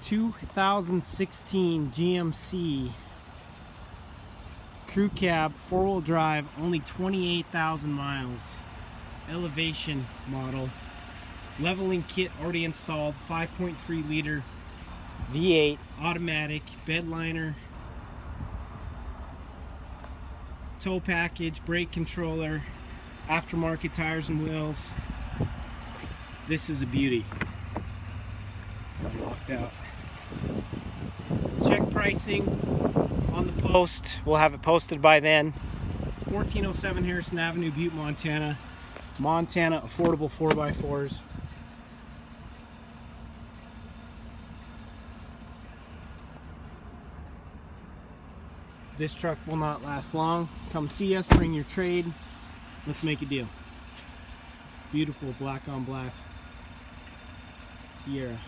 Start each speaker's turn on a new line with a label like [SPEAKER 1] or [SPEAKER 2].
[SPEAKER 1] 2016 GMC crew cab, four-wheel drive, only 28,000 miles. Elevation model. Leveling kit already installed. 5.3 liter V8 automatic, bed liner, tow package, brake controller, aftermarket tires and wheels. This is a beauty. Locked out. Check pricing on the post. We'll have it posted by then. 1407 Harrison Avenue, Butte, Montana. Montana affordable 4x4s. This truck will not last long. Come see us, bring your trade. Let's make a deal. Beautiful black on black Sierra.